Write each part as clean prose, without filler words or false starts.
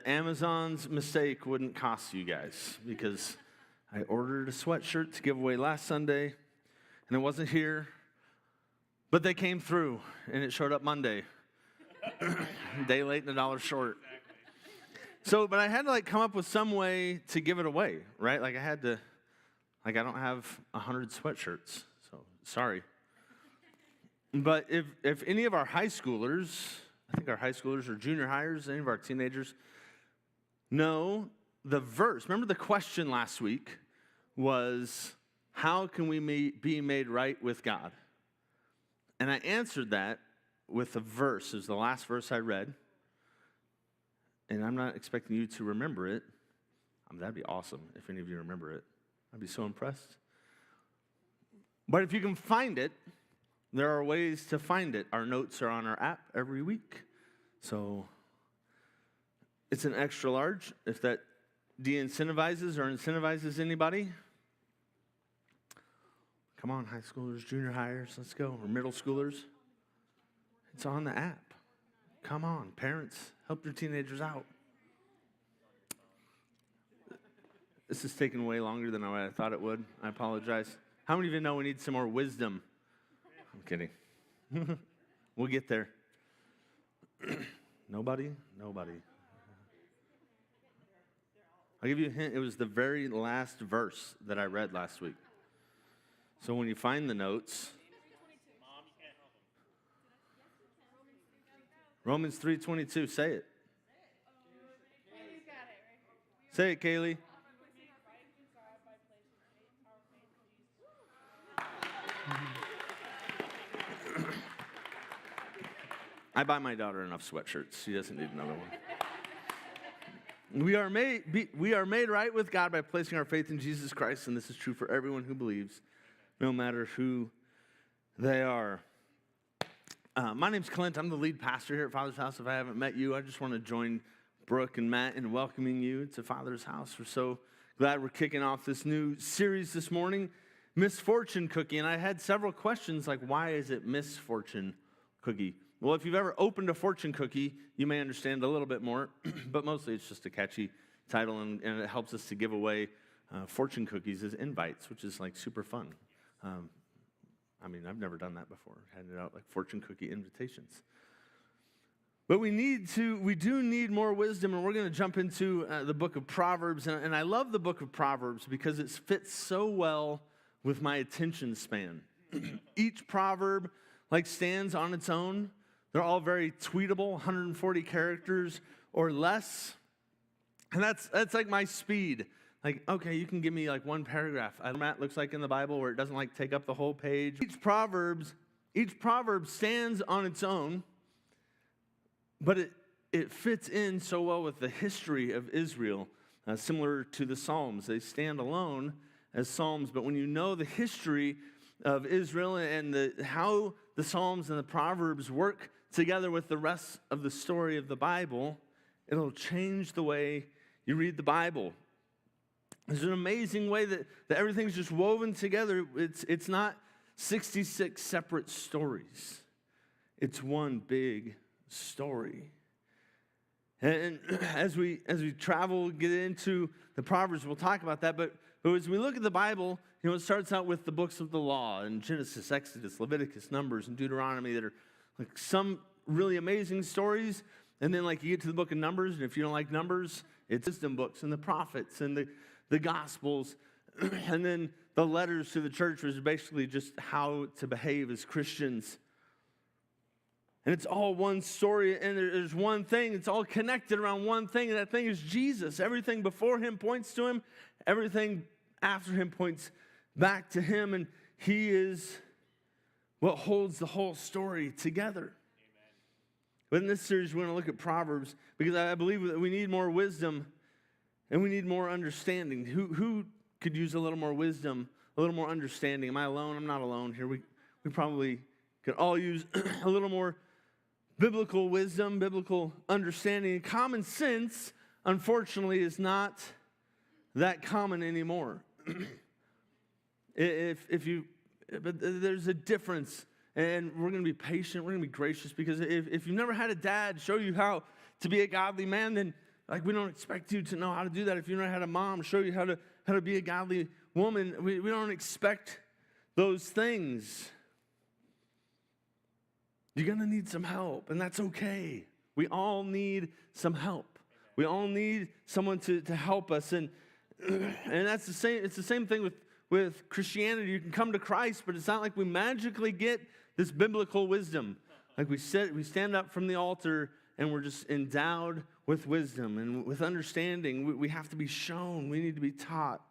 Amazon's mistake wouldn't cost you guys because I ordered a sweatshirt to give away last Sunday, and it wasn't here, but they came through, and it showed up Monday. A day late and $1 short. So, but I had to come up with some way to give it away, right? I had to, I don't have 100 sweatshirts, so sorry. But if any of our high schoolers, I think our high schoolers or junior hires, any of our teenagers, know the verse. Remember the question last week was, how can we be made right with God? And I answered that with a verse. It was the last verse I read. And I'm not expecting you to remember it. That'd be awesome if any of you remember it. I'd be so impressed. But if you can find it, there are ways to find it. Our notes are on our app every week. So it's an extra large. If that de-incentivizes or incentivizes anybody, come on, high schoolers, junior hires, let's go. Or middle schoolers. It's on the app. Come on, parents, help your teenagers out. This is taking way longer than I thought it would. I apologize. How many of you know we need some more wisdom? I'm kidding. We'll get there. Nobody? Nobody. I'll give you a hint. It was the very last verse that I read last week. So when you find the notes, Romans 3:22, say it. Say it, Kaylee. I buy my daughter enough sweatshirts. She doesn't need another one. We are made right with God by placing our faith in Jesus Christ, and this is true for everyone who believes, no matter who they are. My name's Clint. I'm the lead pastor here at Father's House. If I haven't met you, I just want to join Brooke and Matt in welcoming you to Father's House. We're so glad we're kicking off this new series this morning, Misfortune Cookie. And I had several questions like, why is it Misfortune Cookie? Well, if you've ever opened a fortune cookie, you may understand a little bit more, but mostly it's just a catchy title, and it helps us to give away fortune cookies as invites, which is super fun. I've never done that before, handed out fortune cookie invitations. But we do need more wisdom, and we're going to jump into the book of Proverbs, and I love the book of Proverbs because it fits so well with my attention span. Each proverb stands on its own. They're all very tweetable, 140 characters or less. And that's my speed. Okay, you can give me one paragraph. Format looks like in the Bible where it doesn't take up the whole page. Each proverb stands on its own, but it fits in so well with the history of Israel, similar to the Psalms. They stand alone as Psalms, but when you know the history of Israel and how the Psalms and the Proverbs work together with the rest of the story of the Bible, it'll change the way you read the Bible. There's an amazing way that everything's just woven together. It's not 66 separate stories. It's one big story. And as we travel, get into the Proverbs, we'll talk about that. But as we look at the Bible, it starts out with the books of the law, and Genesis, Exodus, Leviticus, Numbers, and Deuteronomy that are some really amazing stories. And then you get to the book of Numbers, and if you don't like Numbers, it's wisdom books and the prophets and the Gospels. And then the letters to the church was basically just how to behave as Christians. And it's all one story, and there's one thing. It's all connected around one thing, and that thing is Jesus. Everything before him points to him. Everything after him points back to him, and he is what holds the whole story together. Amen. But in this series, we're going to look at Proverbs because I believe that we need more wisdom and we need more understanding. Who could use a little more wisdom, a little more understanding? Am I alone? I'm not alone here. We probably could all use a little more biblical wisdom, biblical understanding. And common sense, unfortunately, is not that common anymore. But there's a difference, and we're going to be patient, we're going to be gracious, because if you've never had a dad show you how to be a godly man, then Like, we don't expect you to know how to do that. If you don't know how to mom, show you how to be a godly woman, we don't expect those things. You're going to need some help, and that's okay. We all need some help. We all need someone to help us, and that's the same. It's the same thing with Christianity. You can come to Christ, but it's not like we magically get this biblical wisdom. Like we stand up from the altar, and we're just endowed with wisdom and with understanding. We have to be shown. We need to be taught.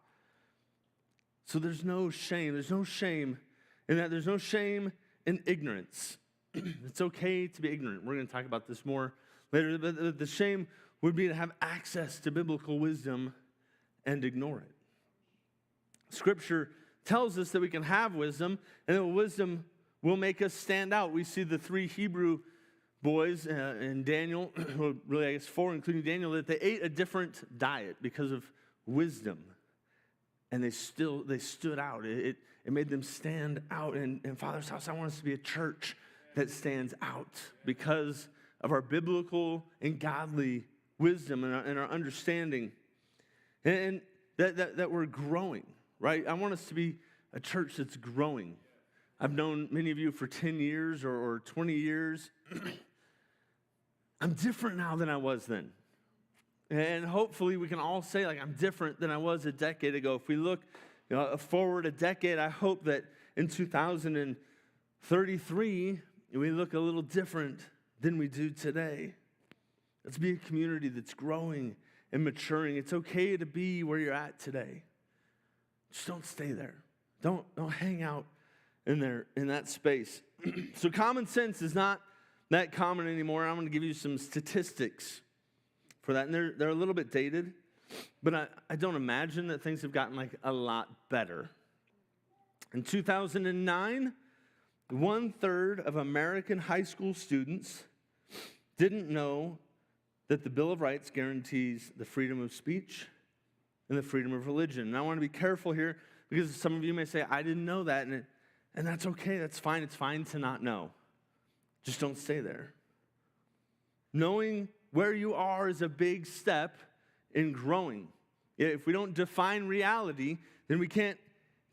So there's no shame. There's no shame in that. There's no shame in ignorance. It's okay to be ignorant. We're going to talk about this more later. But the shame would be to have access to biblical wisdom and ignore it. Scripture tells us that we can have wisdom, and that wisdom will make us stand out. We see the 3 Hebrew boys and Daniel, well, really I guess 4, including Daniel, that they ate a different diet because of wisdom. And they stood out. It made them stand out. And in Father's house, I want us to be a church that stands out because of our biblical and godly wisdom and our understanding. And that we're growing, right? I want us to be a church that's growing. I've known many of you for 10 years or 20 years. I'm different now than I was then. And hopefully we can all say, like, I'm different than I was a decade ago. If we look forward a decade, I hope that in 2033, we look a little different than we do today. Let's be a community that's growing and maturing. It's okay to be where you're at today. Just don't stay there. Don't hang out in that space. So common sense is not that common anymore. I'm going to give you some statistics for that. And they're a little bit dated, but I don't imagine that things have gotten like a lot better. In 2009, 1/3 of American high school students didn't know that the Bill of Rights guarantees the freedom of speech and the freedom of religion. And I want to be careful here because some of you may say, I didn't know that, and that's okay. That's fine. It's fine to not know. Just don't stay there. Knowing where you are is a big step in growing. If we don't define reality, then we can't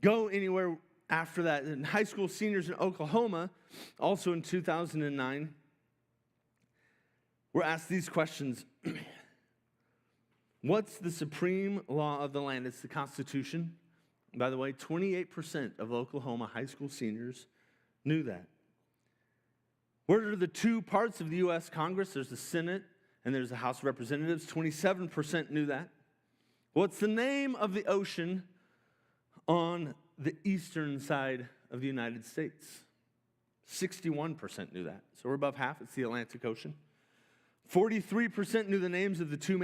go anywhere after that. And high school seniors in Oklahoma, also in 2009, were asked these questions. What's the supreme law of the land? It's the Constitution. By the way, 28% of Oklahoma high school seniors knew that. What are the 2 parts of the U.S. Congress? There's the Senate and there's the House of Representatives. 27% knew that. What's the name of the ocean on the eastern side of the United States? 61% knew that. So we're above half. It's the Atlantic Ocean. 43% knew the names of the 2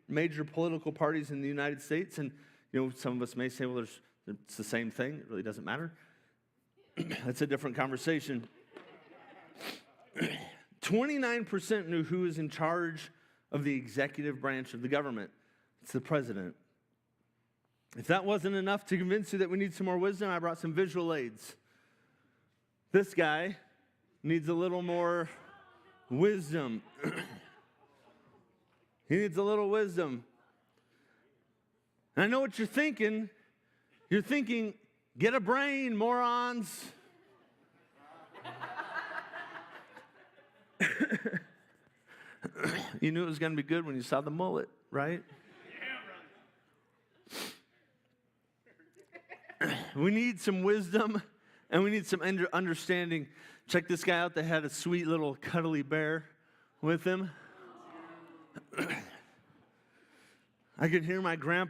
major political parties in the United States. And some of us may say, well, it's the same thing. It really doesn't matter. That's a different conversation. 29% knew who is in charge of the executive branch of the government. It's the president. If that wasn't enough to convince you that we need some more wisdom, I brought some visual aids. This guy needs a little more wisdom. He needs a little wisdom. And I know what you're thinking. You're thinking, get a brain, morons. You knew it was going to be good when you saw the mullet, right? We need some wisdom, and we need some understanding. Check this guy out that had a sweet little cuddly bear with him. I could hear my grandpa